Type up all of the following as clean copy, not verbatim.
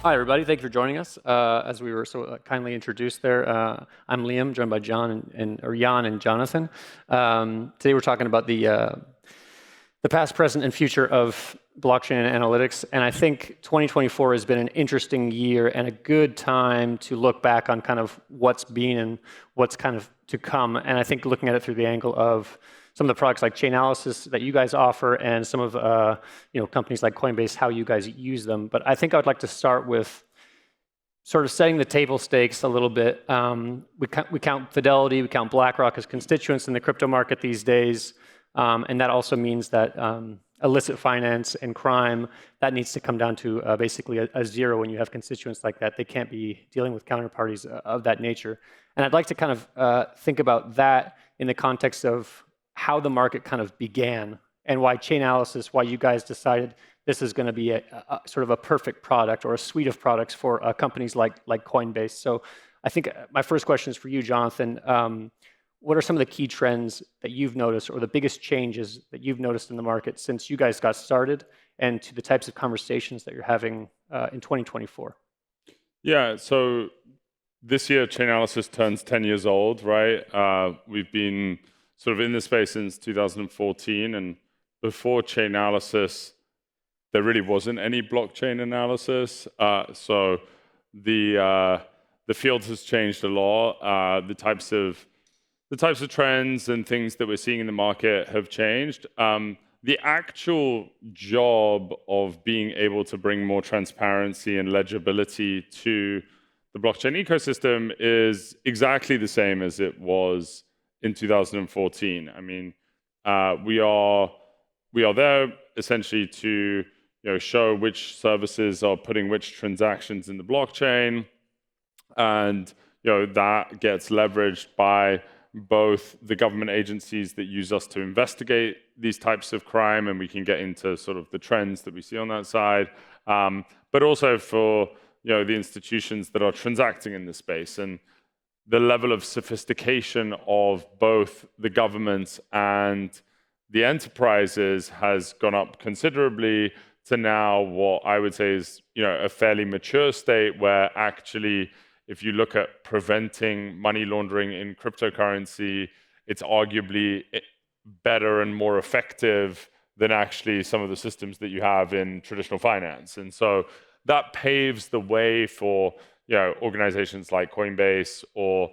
Hi, everybody. Thank you for joining us. As we were so kindly introduced there, I'm Liam, joined by Jan and Jonathan. Today we're talking about the past, present, and future of blockchain and analytics. And I think 2024 has been an interesting year and a good time to look back on kind of what's been and what's kind of to come. And I think looking at it through the angle of some of the products like Chainalysis that you guys offer and some of companies like Coinbase, how you guys use them. But I think I would like to start with sort of setting the table stakes a little bit. We count Fidelity, we count BlackRock as constituents in the crypto market these days. And that also means that illicit finance and crime, that needs to come down to basically a zero when you have constituents like that. They can't be dealing with counterparties of that nature. And I'd like to kind of think about that in the context of how the market kind of began and why Chainalysis, why you guys decided this is going to be a sort of a perfect product or a suite of products for companies like Coinbase. So I think my first question is for you, Jonathan. What are some of the key trends that you've noticed or the biggest changes that you've noticed in the market since you guys got started and to the types of conversations that you're having in 2024? Yeah, so this year Chainalysis turns 10 years old, right? We've been sort of in this space since 2014, and before Chainalysis, there really wasn't any blockchain analysis. So the field has changed a lot. The types of trends and things that we're seeing in the market have changed. The actual job of being able to bring more transparency and legibility to the blockchain ecosystem is exactly the same as it was in 2014. I mean, we are there essentially to show which services are putting which transactions in the blockchain, and that gets leveraged by both the government agencies that use us to investigate these types of crime, and we can get into sort of the trends that we see on that side, but also for the institutions that are transacting in this space. And the level of sophistication of both the governments and the enterprises has gone up considerably to now what I would say is a fairly mature state, where actually if you look at preventing money laundering in cryptocurrency, it's arguably better and more effective than actually some of the systems that you have in traditional finance. And so that paves the way for organizations like Coinbase or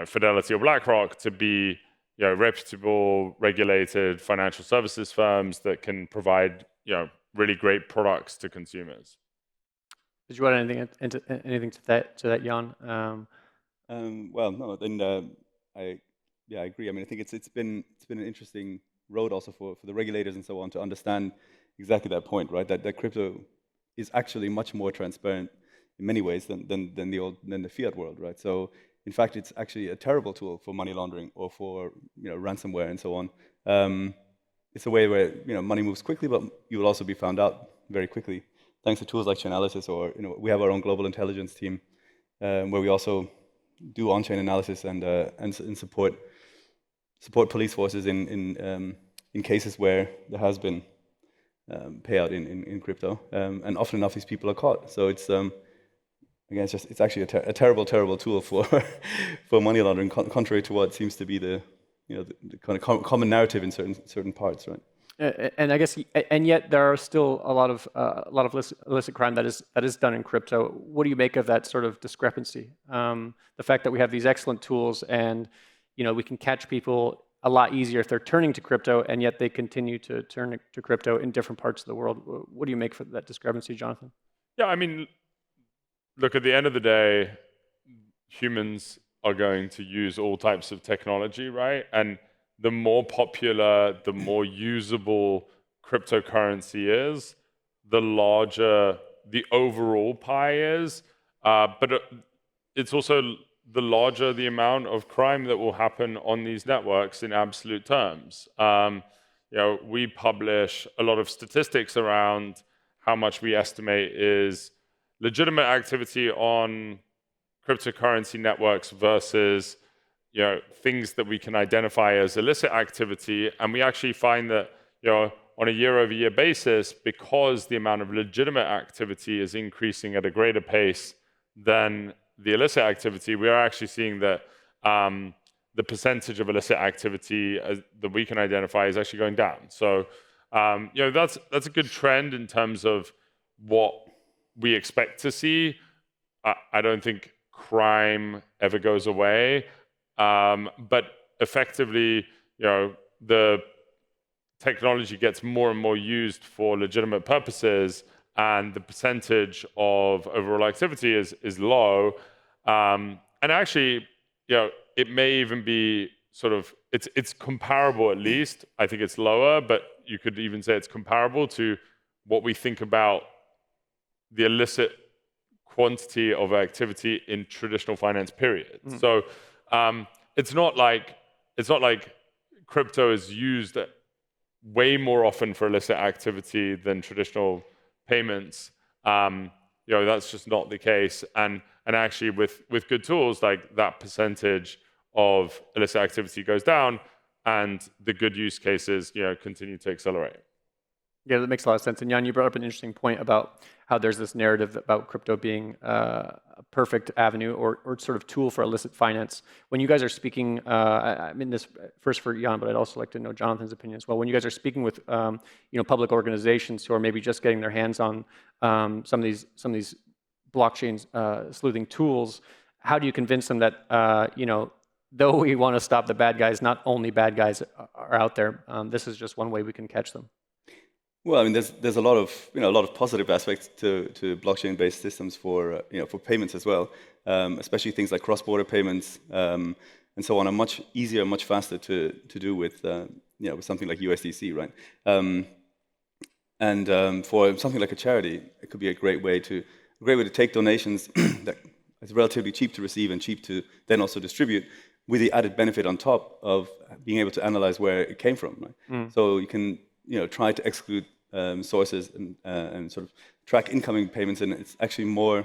Fidelity or BlackRock to be reputable, regulated financial services firms that can provide really great products to consumers. Did you add anything to that, Jan? Well, no. Then I agree. I mean, I think it's been an interesting road also for the regulators and so on to understand exactly that point, right? That crypto is actually much more transparent in many ways than the fiat world, right? So in fact, it's actually a terrible tool for money laundering or for ransomware and so on. It's a way where money moves quickly, but you will also be found out very quickly, thanks to tools like Chainalysis, or we have our own global intelligence team where we also do on-chain analysis and support police forces in cases where there has been payout in crypto, and often enough these people are caught. So it's again, it's actually a terrible tool for for money laundering, contrary to what seems to be the kind of common narrative in certain parts, right? And I guess, and yet there are still a lot of illicit crime that is done in crypto. What do you make of that sort of discrepancy? The fact that we have these excellent tools, and we can catch people a lot easier if they're turning to crypto, and yet they continue to turn to crypto in different parts of the world. What do you make for that discrepancy, Jonathan? Yeah, I mean, look, at the end of the day, humans are going to use all types of technology, right? And the more popular, the more usable cryptocurrency is, the larger the overall pie is. But it's also the larger the amount of crime that will happen on these networks in absolute terms. We publish a lot of statistics around how much we estimate is legitimate activity on cryptocurrency networks versus things that we can identify as illicit activity, and we actually find that on a year-over-year basis, because the amount of legitimate activity is increasing at a greater pace than the illicit activity, we are actually seeing that the percentage of illicit activity that we can identify is actually going down. So, that's a good trend in terms of what we expect to see. I don't think crime ever goes away, but effectively, the technology gets more and more used for legitimate purposes, and the percentage of overall activity is low. And actually, it may even be sort of, it's comparable at least. I think it's lower, but you could even say it's comparable to what we think about the illicit quantity of activity in traditional finance, period. So it's not like crypto is used way more often for illicit activity than traditional payments. That's just not the case. And actually, with good tools, like that percentage of illicit activity goes down, and the good use cases, continue to accelerate. Yeah, that makes a lot of sense. And Jan, you brought up an interesting point about how there's this narrative about crypto being a perfect avenue or sort of tool for illicit finance. When you guys are speaking, I mean this first for Jan, but I'd also like to know Jonathan's opinion as well. When you guys are speaking with public organizations who are maybe just getting their hands on some of these blockchain sleuthing tools, how do you convince them that though we want to stop the bad guys, not only bad guys are out there. This is just one way we can catch them. Well, I mean, there's a lot of positive aspects to blockchain-based systems for payments as well, especially things like cross-border payments and so on are much easier, much faster to do with with something like USDC, right? And for something like a charity, it could be a great way to take donations that is relatively cheap to receive and cheap to then also distribute, with the added benefit on top of being able to analyze where it came from, right? So you can try to exclude sources and sort of track incoming payments, and it's actually more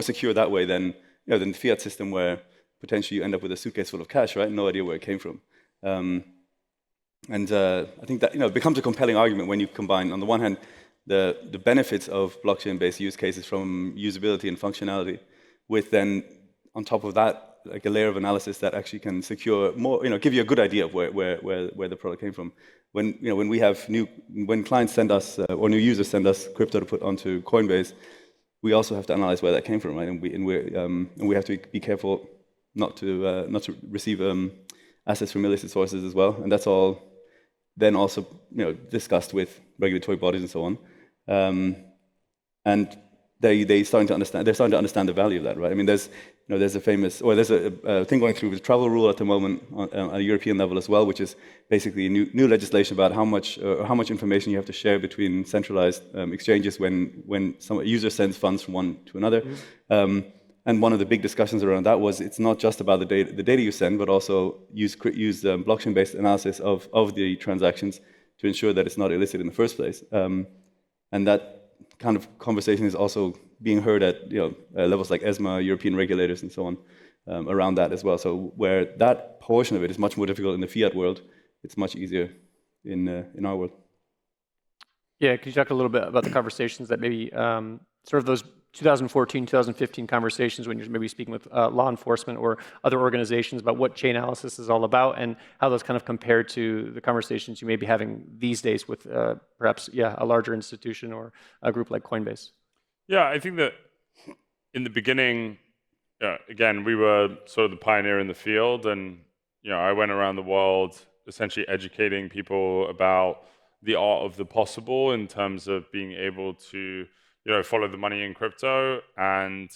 secure that way than the fiat system, where potentially you end up with a suitcase full of cash, right? No idea where it came from. And I think that it becomes a compelling argument when you combine, on the one hand, the benefits of blockchain-based use cases from usability and functionality, with then on top of that, like a layer of analysis that actually can secure more, give you a good idea of where the product came from. When clients send us or new users send us crypto to put onto Coinbase, we also have to analyze where that came from, right? And we have to be careful not to receive assets from illicit sources as well. And that's all then also discussed with regulatory bodies and so on. And they're starting to understand the value of that, right? I mean, there's a thing going through with travel rule at the moment on a European level as well, which is basically new legislation about how much information you have to share between centralized exchanges when some user sends funds from one to another. And one of the big discussions around that was, it's not just about the data you send, but also use blockchain-based analysis of the transactions to ensure that it's not illicit in the first place. And that kind of conversation is also being heard at levels like ESMA, European regulators, and so on, around that as well. So where that portion of it is much more difficult in the fiat world, it's much easier in our world. Yeah, could you talk a little bit about the conversations that maybe sort of those 2014, 2015 conversations when you're maybe speaking with law enforcement or other organizations about what chain analysis is all about, and how those kind of compare to the conversations you may be having these days with perhaps, a larger institution or a group like Coinbase? Yeah, I think that in the beginning, again, we were sort of the pioneer in the field, and I went around the world essentially educating people about the art of the possible in terms of being able to follow the money in crypto. And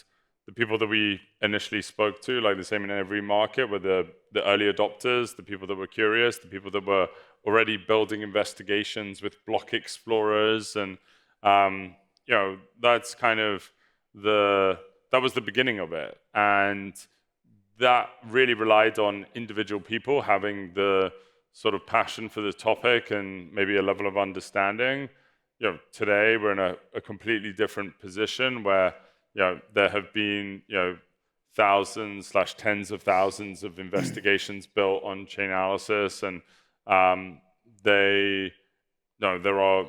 the people that we initially spoke to, like the same in every market, were the early adopters, the people that were curious, the people that were already building investigations with block explorers. And that's kind of that was the beginning of it. And that really relied on individual people having the sort of passion for the topic and maybe a level of understanding. Today we're in a completely different position where there have been thousands / tens of thousands of investigations built on chain analysis, and no, there are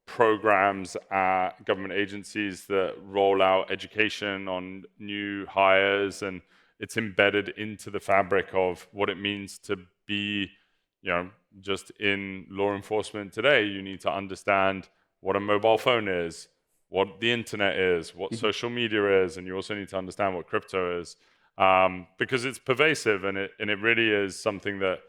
programs at government agencies that roll out education on new hires, and it's embedded into the fabric of what it means to be, just in law enforcement today. You need to understand what a mobile phone is, what the internet is, what social media is, and you also need to understand what crypto is, because it's pervasive, and it really is something that,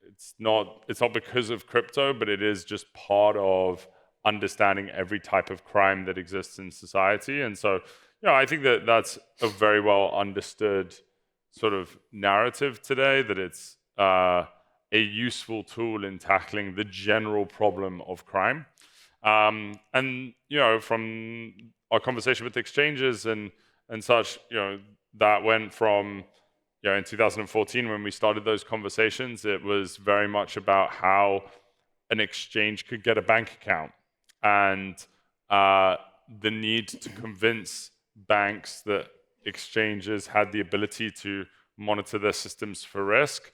it's not because of crypto, but it is just part of understanding every type of crime that exists in society. And so, I think that that's a very well understood sort of narrative today, that it's a useful tool in tackling the general problem of crime. And from our conversation with exchanges and such, that went from, in 2014, when we started those conversations, it was very much about how an exchange could get a bank account, and the need to convince banks that exchanges had the ability to monitor their systems for risk.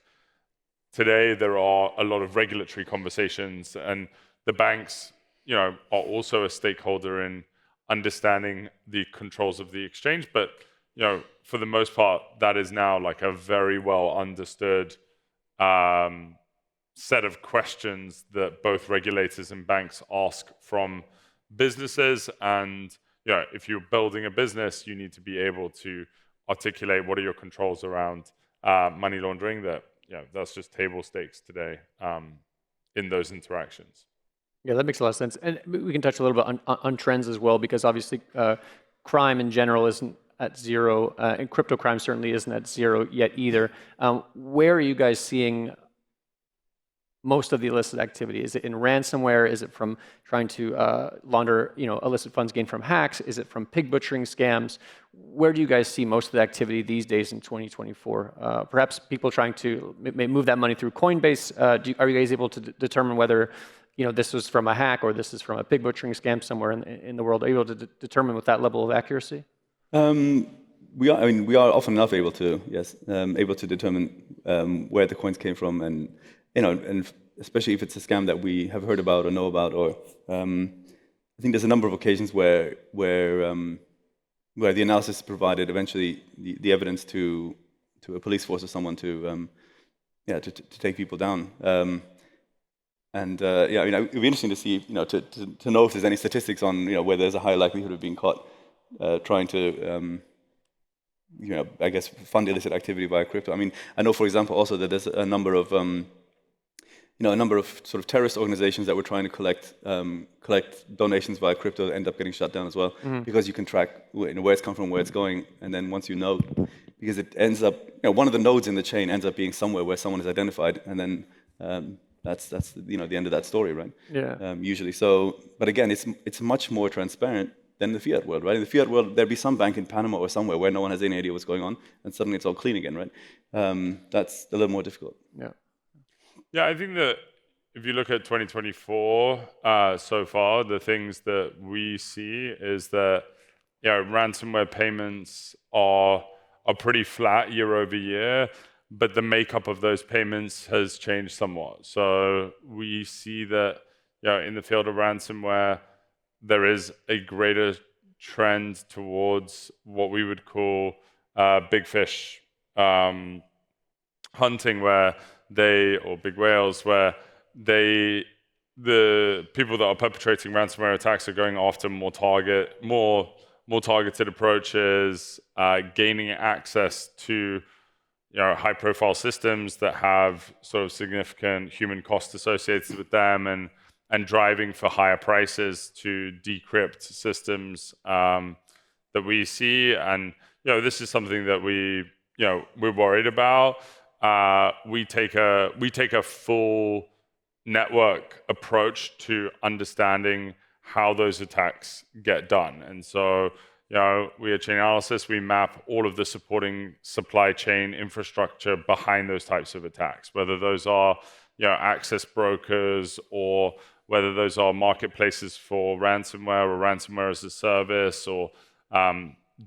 Today, there are a lot of regulatory conversations, and the banks, are also a stakeholder in understanding the controls of the exchange. But, for the most part, that is now like a very well understood set of questions that both regulators and banks ask from businesses. And, if you're building a business, you need to be able to articulate what are your controls around money laundering. That's just table stakes today in those interactions. Yeah, that makes a lot of sense. And we can touch a little bit on trends as well, because obviously crime in general isn't at zero, and crypto crime certainly isn't at zero yet either. Where are you guys seeing most of the illicit activity? Is it in ransomware? Is it from trying to launder, illicit funds gained from hacks? Is it from pig butchering scams? Where do you guys see most of the activity these days in 2024? Perhaps people trying to move that money through Coinbase. Are you guys able to determine whether this was from a hack or this is from a pig butchering scam somewhere in the world? Are you able to determine with that level of accuracy? We are often enough able to, yes, able to determine where the coins came from, and especially if it's a scam that we have heard about or know about, or I think there's a number of occasions where the analysis provided eventually the evidence to a police force or someone to take people down. It'd be interesting to see, to know if there's any statistics on, where there's a higher likelihood of being caught trying to, I guess, fund illicit activity via crypto. I mean, I know, for example, also that there's a number of, sort of terrorist organizations that were trying to collect donations via crypto that end up getting shut down as well, because you can track where it's come from, where it's going, and then once because it ends up, one of the nodes in the chain ends up being somewhere where someone is identified, and then that's the end of that story, right? Yeah. Usually. So, but again, it's much more transparent than the fiat world, right? In the fiat world, there'd be some bank in Panama or somewhere where no one has any idea what's going on, and suddenly it's all clean again, right? That's a little more difficult. Yeah. Yeah, I think that if you look at 2024 so far, the things that we see is that ransomware payments are pretty flat year over year, but the makeup of those payments has changed somewhat. So we see that in the field of ransomware, there is a greater trend towards what we would call big fish hunting, where or big whales, where the people that are perpetrating ransomware attacks are going after more targeted approaches, gaining access to high profile systems that have sort of significant human cost associated with them, and driving for higher prices to decrypt systems that we see. And this is something that we're worried about. We take a full network approach to understanding how those attacks get done. And so, we at Chainalysis, we map all of the supporting supply chain infrastructure behind those types of attacks, whether those are, access brokers, or whether those are marketplaces for ransomware or ransomware as a service, or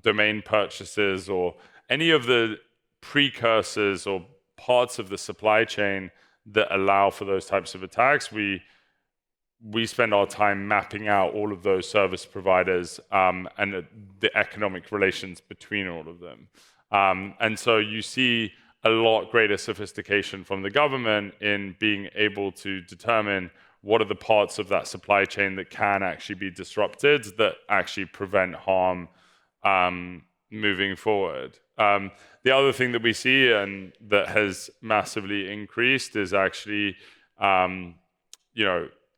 domain purchases, or any of the precursors or parts of the supply chain that allow for those types of attacks. We we spend our time mapping out all of those service providers and the economic relations between all of them. And so you see a lot greater sophistication from the government in being able to determine what are the parts of that supply chain that can actually be disrupted, that actually prevent harm moving forward. The other thing that we see and that has massively increased is actually,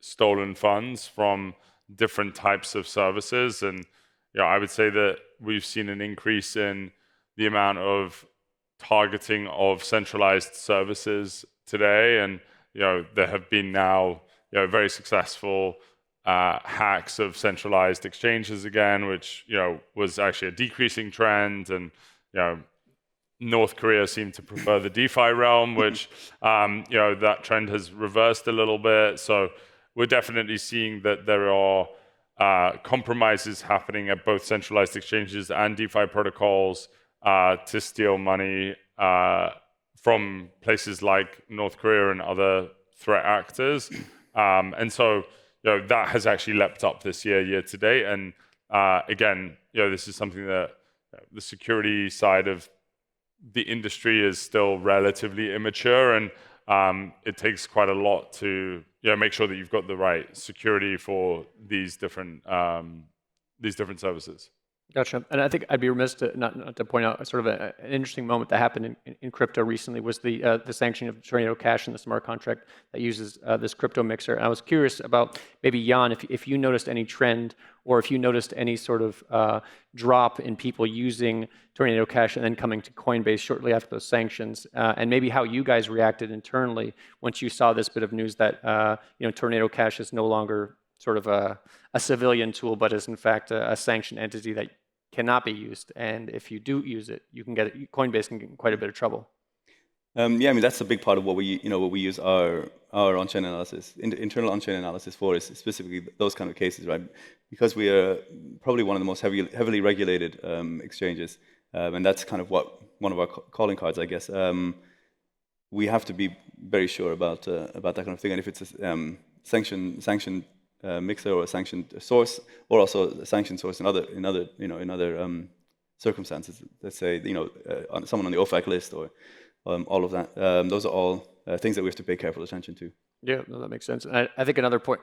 stolen funds from different types of services. And I would say that we've seen an increase in the amount of targeting of centralized services today. And there have been now very successful hacks of centralized exchanges again, which was actually a decreasing trend. And North Korea seemed to prefer the DeFi realm, which that trend has reversed a little bit. So we're definitely seeing that there are compromises happening at both centralized exchanges and DeFi protocols to steal money from places like North Korea and other threat actors. And so that has actually leapt up this year to date. And again, this is something that the security side of the industry is still relatively immature, and it takes quite a lot to make sure that you've got the right security for these different services. Gotcha. And I think I'd be remiss to not to point out sort of an interesting moment that happened in crypto recently was the sanctioning of Tornado Cash and the smart contract that uses this crypto mixer. And I was curious about maybe Jan, if you noticed any trend or if you noticed any sort of drop in people using Tornado Cash and then coming to Coinbase shortly after those sanctions, and maybe how you guys reacted internally once you saw this bit of news that Tornado Cash is no longer sort of a civilian tool, but is in fact a sanctioned entity that cannot be used. And if you do use it, Coinbase can get in quite a bit of trouble. Yeah, I mean that's a big part of what we use our on-chain analysis, internal on-chain analysis for, is specifically those kind of cases, right? Because we are probably one of the most heavily regulated exchanges, and that's kind of one of our calling cards, I guess. We have to be very sure about that kind of thing, and if it's a sanctioned mixer or a sanctioned source, or also a sanctioned source in other circumstances. Let's say someone on the OFAC list or all of that. Those are all things that we have to pay careful attention to. Yeah, no, that makes sense. And I think another point,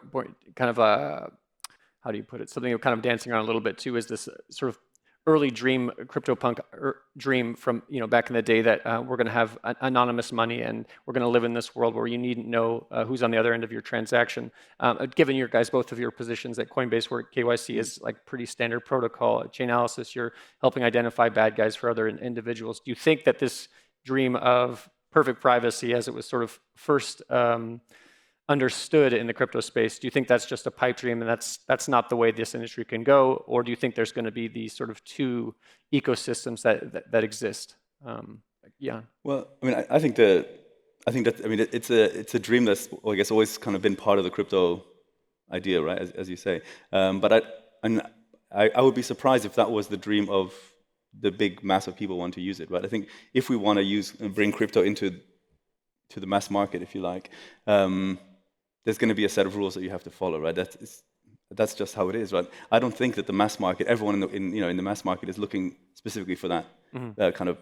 kind of how do you put it? Something kind of dancing around a little bit too is this sort of early dream, CryptoPunk dream from back in the day that we're going to have anonymous money and we're going to live in this world where you needn't know who's on the other end of your transaction. Given your guys, both of your positions at Coinbase, where KYC is like pretty standard protocol, at Chainalysis, you're helping identify bad guys for other individuals. Do you think that this dream of perfect privacy, as it was sort of first understood in the crypto space, do you think that's just a pipe dream and that's not the way this industry can go? Or do you think there's going to be these sort of two ecosystems that exist? Yeah. Well, I mean, I think that it's a dream that's, I guess, always kind of been part of the crypto idea, right? As you say. But I would be surprised if that was the dream of the big mass of people want to use it, right? I think if we want to bring crypto into the mass market, if you like, there's going to be a set of rules that you have to follow, right? That's just how it is, right? I don't think that the mass market, everyone in the mass market is looking specifically for that kind of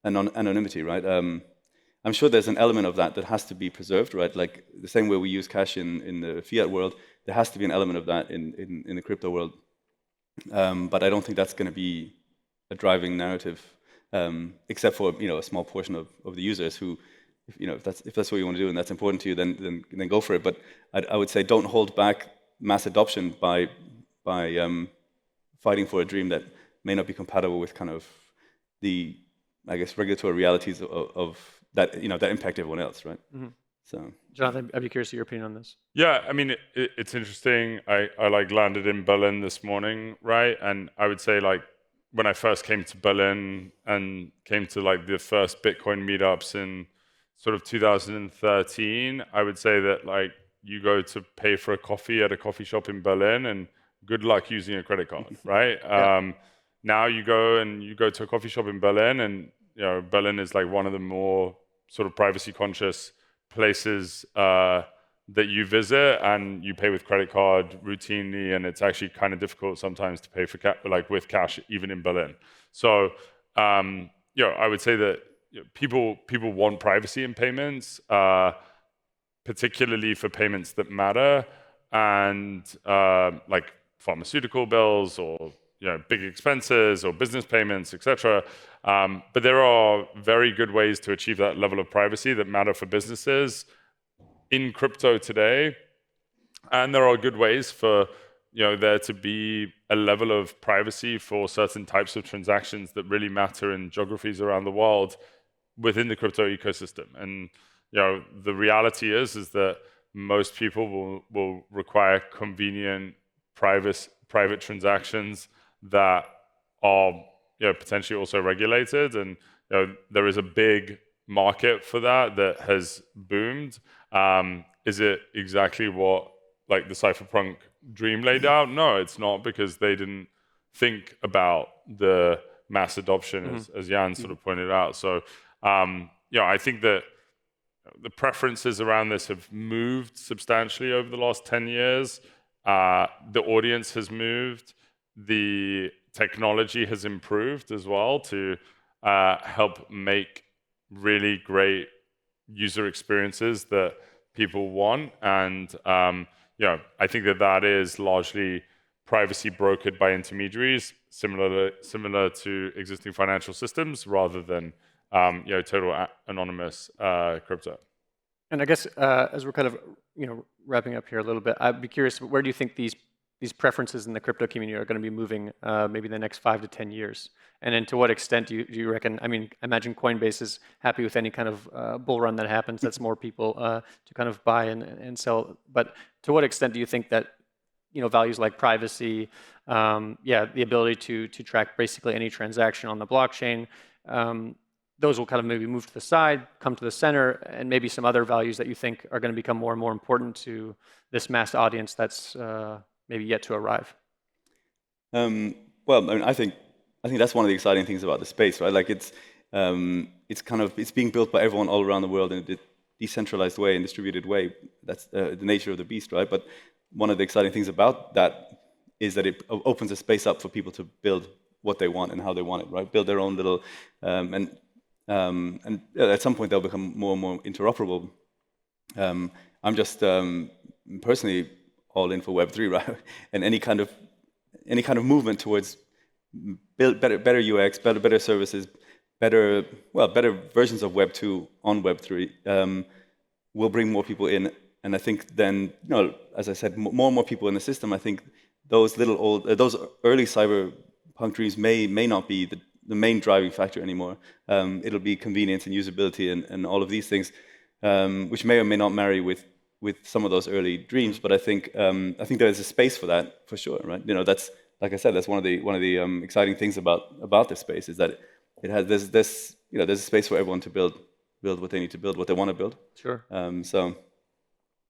anonymity, right? I'm sure there's an element of that has to be preserved, right? Like the same way we use cash in the fiat world, there has to be an element of that in the crypto world. But I don't think that's going to be a driving narrative, except for a small portion of the users who, if that's what you want to do and that's important to you, then go for it. But I would say don't hold back mass adoption by fighting for a dream that may not be compatible with kind of the, I guess, regulatory realities of that that impact everyone else, right? Mm-hmm. So, Jonathan, I'd be curious of your opinion on this. Yeah, I mean, it's interesting. I landed in Berlin this morning, right? And I would say when I first came to Berlin and came to the first Bitcoin meetups in sort of 2013, I would say that you go to pay for a coffee at a coffee shop in Berlin and good luck using a credit card, right? Yeah. Now you go to a coffee shop in Berlin and Berlin is one of the more sort of privacy conscious places that you visit and you pay with credit card routinely, and it's actually kind of difficult sometimes to pay for with cash even in Berlin. So I would say that people want privacy in payments, particularly for payments that matter, and like pharmaceutical bills or big expenses or business payments, etc. But there are very good ways to achieve that level of privacy that matter for businesses in crypto today, and there are good ways for there to be a level of privacy for certain types of transactions that really matter in geographies around the world within the crypto ecosystem. And the reality is that most people will require convenient private transactions that are potentially also regulated, and there is a big market for that has boomed. Is it exactly what like the cypherpunk dream laid out? No, it's not, because they didn't think about the mass adoption, as Jan sort of pointed out. So I think that the preferences around this have moved substantially over the last 10 years. The audience has moved. The technology has improved as well to help make really great user experiences that people want. And I think that is largely privacy brokered by intermediaries, similar to existing financial systems, rather than total anonymous crypto. And I guess as we're kind of wrapping up here a little bit, I'd be curious, where do you think these preferences in the crypto community are going to be moving maybe in the next 5 to 10 years? And then to what extent do you reckon, I mean, I imagine Coinbase is happy with any kind of bull run that happens, that's more people to kind of buy and sell. But to what extent do you think that values like privacy, the ability to track basically any transaction on the blockchain, those will kind of maybe move to the side, come to the center, and maybe some other values that you think are going to become more and more important to this mass audience that's maybe yet to arrive? Well, I mean, I think that's one of the exciting things about the space, right? Like it's being built by everyone all around the world in a decentralized way and distributed way. That's the nature of the beast, right? But one of the exciting things about that is that it opens a space up for people to build what they want and how they want it, right? Build their own little and at some point they'll become more and more interoperable. I'm just personally all in for Web3, right? And any kind of movement towards build better UX, better services, better versions of Web2 on Web3 will bring more people in. And I think then, as I said, more and more people in the system. I think those early cyberpunk dreams may not be the main driving factor anymore. It'll be convenience and usability and all of these things, which may or may not marry with some of those early dreams. But I think there's a space for that for sure, right? That's, like I said, that's one of the exciting things about this space, is that there's a space for everyone to build what they need to build, what they want to build. Sure.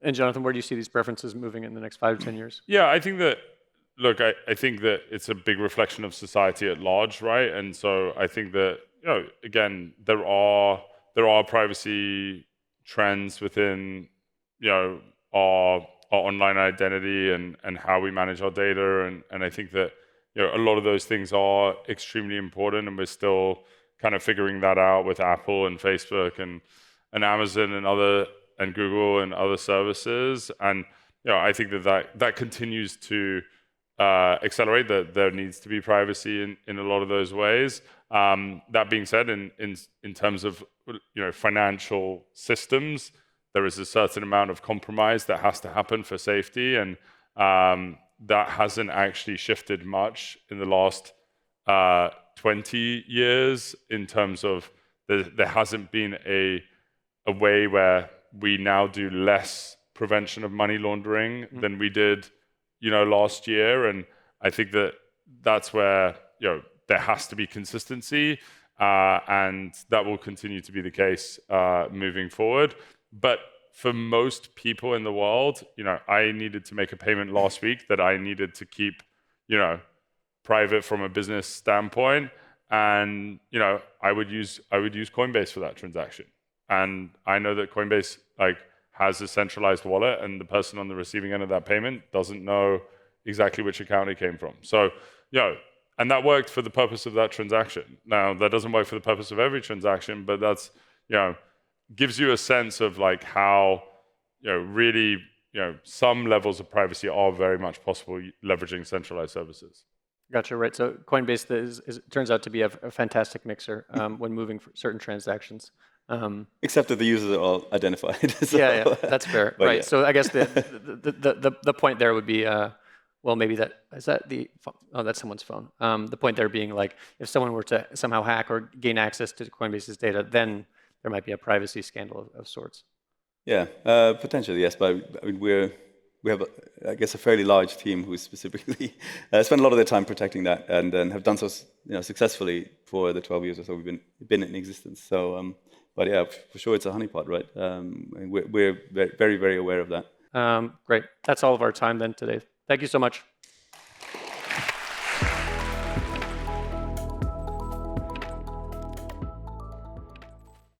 And Jonathan, where do you see these preferences moving in the next 5 to 10 years? Yeah, I think that. Look, I think that it's a big reflection of society at large, right? And so I think that again, there are privacy trends within our online identity and how we manage our data, and I think that a lot of those things are extremely important, and we're still kind of figuring that out with Apple and Facebook and Amazon and Google and other services. And I think that continues to accelerate, that there needs to be privacy in a lot of those ways. That being said, in terms of financial systems, there is a certain amount of compromise that has to happen for safety, and that hasn't actually shifted much in the last 20 years in terms of there hasn't been a way where we now do less prevention of money laundering than we did last year. And I think that's where there has to be consistency, and that will continue to be the case moving forward. But for most people in the world, I needed to make a payment last week that I needed to keep private from a business standpoint, and I would use Coinbase for that transaction. And I know that Coinbase has a centralized wallet, and the person on the receiving end of that payment doesn't know exactly which account it came from. So, and that worked for the purpose of that transaction. Now, that doesn't work for the purpose of every transaction, but that's, gives you a sense of like how, really, some levels of privacy are very much possible leveraging centralized services. Gotcha, right. So Coinbase turns out to be a fantastic mixer when moving for certain transactions. Except that the users are all identified. So, yeah, that's fair. Right. Yeah. So I guess the point there would be, well, maybe that's someone's phone. The point there being like, if someone were to somehow hack or gain access to Coinbase's data, then there might be a privacy scandal of sorts. Yeah, potentially, yes. But I mean, we have, I guess, a fairly large team who specifically spend a lot of their time protecting that, and then have done so, successfully for the 12 years or so we've been in existence. So, but yeah, for sure, it's a honeypot, right? And we're very, very aware of that. Great. That's all of our time then today. Thank you so much.